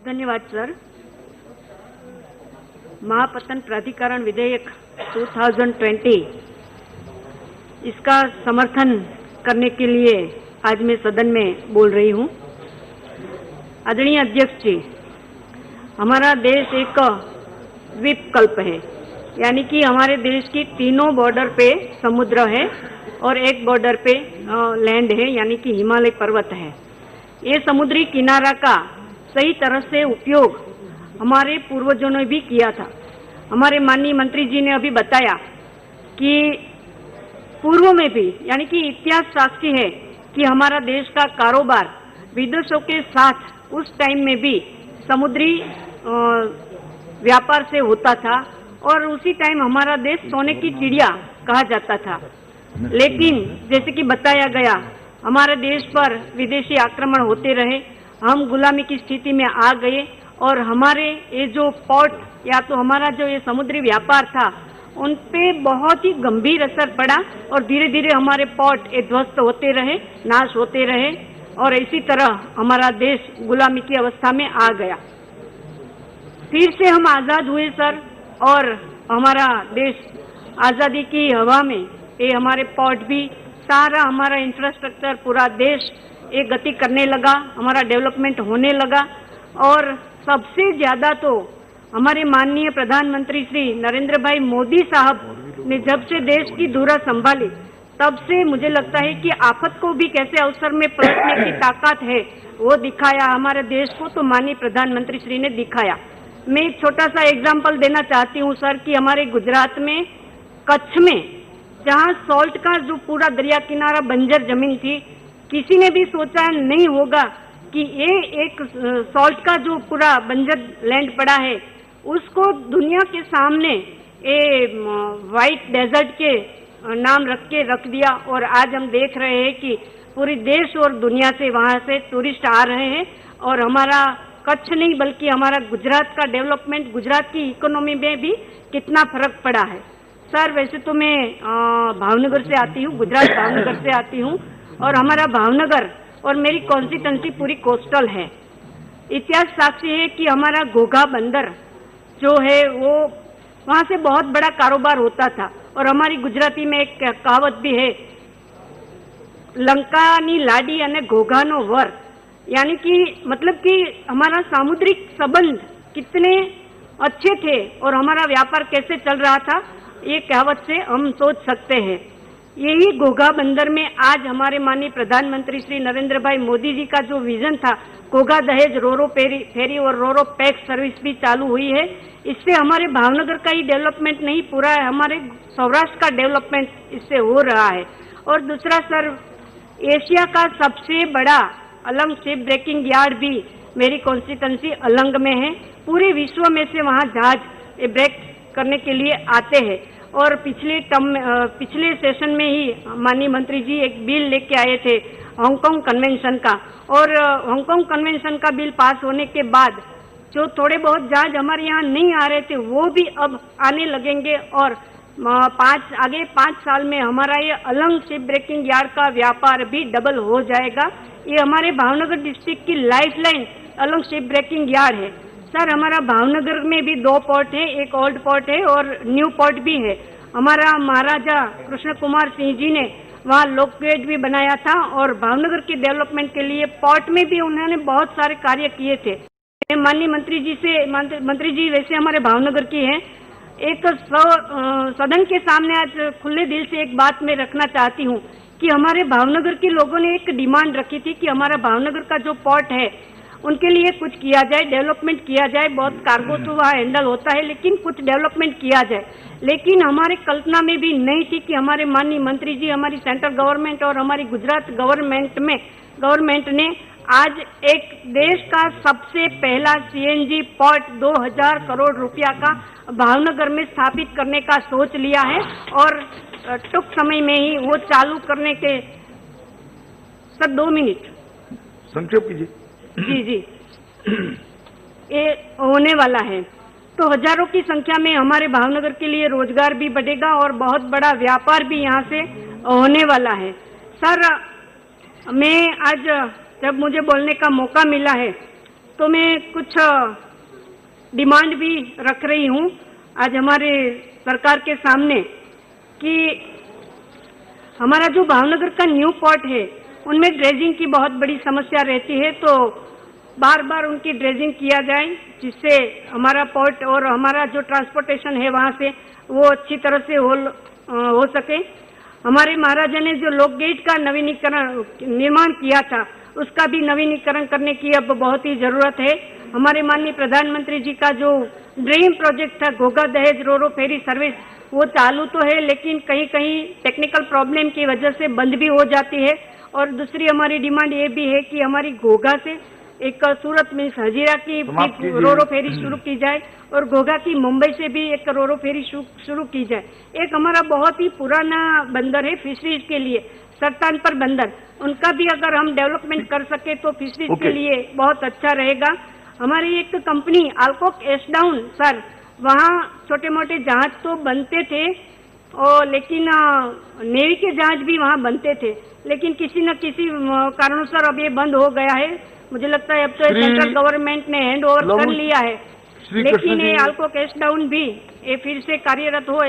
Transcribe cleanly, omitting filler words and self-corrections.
धन्यवाद सर। महापत्तन प्राधिकरण विधेयक 2020 इसका समर्थन करने के लिए आज मैं सदन में बोल रही हूँ। आदरणीय अध्यक्ष जी, हमारा देश एक द्वीपकल्प है, यानी कि हमारे देश की तीनों बॉर्डर पे समुद्र है और एक बॉर्डर पे लैंड है, यानी कि हिमालय पर्वत है। ये समुद्री किनारा का सही तरह से उपयोग हमारे पूर्वजों ने भी किया था। हमारे माननीय मंत्री जी ने अभी बताया कि पूर्व में भी, यानी कि इतिहास साक्षी है कि हमारा देश का कारोबार विदेशों के साथ उस टाइम में भी समुद्री व्यापार से होता था और उसी टाइम हमारा देश सोने की चिड़िया कहा जाता था। लेकिन जैसे कि बताया गया, हमारे देश पर विदेशी आक्रमण होते रहे, हम गुलामी की स्थिति में आ गए और हमारे ये जो पोर्ट या तो हमारा जो ये समुद्री व्यापार था उन पे बहुत ही गंभीर असर पड़ा और धीरे धीरे हमारे पोर्ट ध्वस्त होते रहे, नाश होते रहे और इसी तरह हमारा देश गुलामी की अवस्था में आ गया। फिर से हम आजाद हुए सर, और हमारा देश आजादी की हवा में ये हमारे पोर्ट भी, सारा हमारा इंफ्रास्ट्रक्चर, पूरा देश एक गति करने लगा, हमारा डेवलपमेंट होने लगा। और सबसे ज्यादा तो हमारे माननीय प्रधानमंत्री श्री नरेंद्र भाई मोदी साहब ने जब से देश की धुरा संभाली, तब से मुझे लगता है कि आफत को भी कैसे अवसर में पलटने की ताकत है वो दिखाया हमारे देश को, तो माननीय प्रधानमंत्री श्री ने दिखाया। मैं एक छोटा सा एग्जाम्पल देना चाहती हूँ सर कि हमारे गुजरात में कच्छ में जहाँ सॉल्ट का जो पूरा दरिया किनारा बंजर जमीन थी, किसी ने भी सोचा नहीं होगा कि ये एक सॉल्ट का जो पूरा बंजर लैंड पड़ा है उसको दुनिया के सामने ये व्हाइट डेजर्ट के नाम रख दिया। और आज हम देख रहे हैं कि पूरी देश और दुनिया से वहाँ से टूरिस्ट आ रहे हैं और हमारा कच्छ नहीं बल्कि हमारा गुजरात का डेवलपमेंट, गुजरात की इकोनॉमी में भी कितना फर्क पड़ा है। सर वैसे तो मैं भावनगर से आती हूँ, गुजरात भावनगर से आती हूँ और हमारा भावनगर और मेरी कॉन्स्टिट्यूंसी पूरी कोस्टल है। इतिहास साक्षी है कि हमारा घोघा बंदर जो है वो वहाँ से बहुत बड़ा कारोबार होता था और हमारी गुजराती में एक कहावत भी है, लंकानी लाडी अने घोघानो वर, यानी कि मतलब कि हमारा सामुद्रिक संबंध कितने अच्छे थे और हमारा व्यापार कैसे चल रहा था, ये कहावत से हम सोच सकते हैं। यही घोघा बंदर में आज हमारे माननीय प्रधानमंत्री श्री नरेंद्र भाई मोदी जी का जो विजन था, घोघा दहेज रोरो फेरी और रोरो पैक्स सर्विस भी चालू हुई है। इससे हमारे भावनगर का ही डेवलपमेंट नहीं, पूरा हमारे सौराष्ट्र का डेवलपमेंट इससे हो रहा है। और दूसरा सर, एशिया का सबसे बड़ा अलंग शिप ब्रेकिंग यार्ड भी मेरी कॉन्स्टिट्यूंसी अलंग में है। पूरे विश्व में से वहाँ जहाज ब्रेक करने के लिए आते हैं और पिछले सेशन में ही माननीय मंत्री जी एक बिल लेके आए थे हांगकांग कन्वेंशन का, और हांगकांग कन्वेंशन का बिल पास होने के बाद जो थोड़े बहुत जहाज हमारे यहाँ नहीं आ रहे थे वो भी अब आने लगेंगे और आगे 5 साल में हमारा ये अलंग शिप ब्रेकिंग यार्ड का व्यापार भी डबल हो जाएगा। ये हमारे भावनगर डिस्ट्रिक्ट की lifeline Alang ship breaking yard है। सर हमारा भावनगर में भी 2 पोर्ट है, एक ओल्ड पोर्ट है और न्यू पोर्ट भी है। हमारा महाराजा कृष्ण कुमार सिंह जी ने वहाँ लोकगेट भी बनाया था और भावनगर के डेवलपमेंट के लिए पोर्ट में भी उन्होंने बहुत सारे कार्य किए थे। माननीय मंत्री जी वैसे हमारे भावनगर की हैं, एक सदन के सामने आज खुले दिल से एक बात मैं रखना चाहती हूँ कि हमारे भावनगर के लोगों ने एक डिमांड रखी थी कि हमारा भावनगर का जो पोर्ट है उनके लिए कुछ किया जाए, डेवलपमेंट किया जाए। बहुत कार्गो तो वहाँ हैंडल होता है लेकिन कुछ डेवलपमेंट किया जाए। लेकिन हमारे कल्पना में भी नहीं थी कि हमारे माननीय मंत्री जी, हमारी सेंट्रल गवर्नमेंट और हमारी गुजरात गवर्नमेंट ने आज एक देश का सबसे पहला सीएनजी पोर्ट 2000 करोड़ रुपया का भावनगर में स्थापित करने का सोच लिया है और टूंक समय में ही वो चालू करने के सर 2 मिनट संक्षेप कीजिए। जी ये होने वाला है तो हजारों की संख्या में हमारे भावनगर के लिए रोजगार भी बढ़ेगा और बहुत बड़ा व्यापार भी यहाँ से होने वाला है। सर मैं आज जब मुझे बोलने का मौका मिला है तो मैं कुछ डिमांड भी रख रही हूँ आज हमारे सरकार के सामने कि हमारा जो भावनगर का न्यू पोर्ट है उनमें ड्रेजिंग की बहुत बड़ी समस्या रहती है, तो बार बार उनकी ड्रेजिंग किया जाए जिससे हमारा पोर्ट और हमारा जो ट्रांसपोर्टेशन है वहाँ से वो अच्छी तरह से हो सके। हमारे महाराजा ने जो लोक गेट का निर्माण किया था उसका भी नवीनीकरण करने की अब बहुत ही जरूरत है। हमारे माननीय प्रधानमंत्री जी का जो ड्रीम प्रोजेक्ट था घोघा दहेज रोरो फेरी सर्विस वो चालू तो है, लेकिन कहीं कहीं टेक्निकल प्रॉब्लम की वजह से बंद भी हो जाती है। और दूसरी हमारी डिमांड ये भी है कि हमारी घोघा से एक सूरत में हजीरा की रोरो फेरी शुरू की जाए और घोघा की मुंबई से भी एक रोरो फेरी शुरू की जाए। एक हमारा बहुत ही पुराना बंदर है फिशरीज के लिए सरतानपर बंदर, उनका भी अगर हम डेवलपमेंट कर सके तो फिशरीज के लिए बहुत अच्छा रहेगा। हमारी एक कंपनी अल्कोक एशडाउन सर, वहाँ छोटे मोटे जहाज तो बनते थे और लेकिन नेवी के जहाज भी वहाँ बनते थे, लेकिन किसी न किसी कारणों अब ये बंद हो गया है। मुझे लगता है अब तो सेंट्रल गवर्नमेंट ने हैंड ओवर कर लिया है, लेकिन ये अल्कोक एशडाउन भी ये फिर से कार्यरत हो।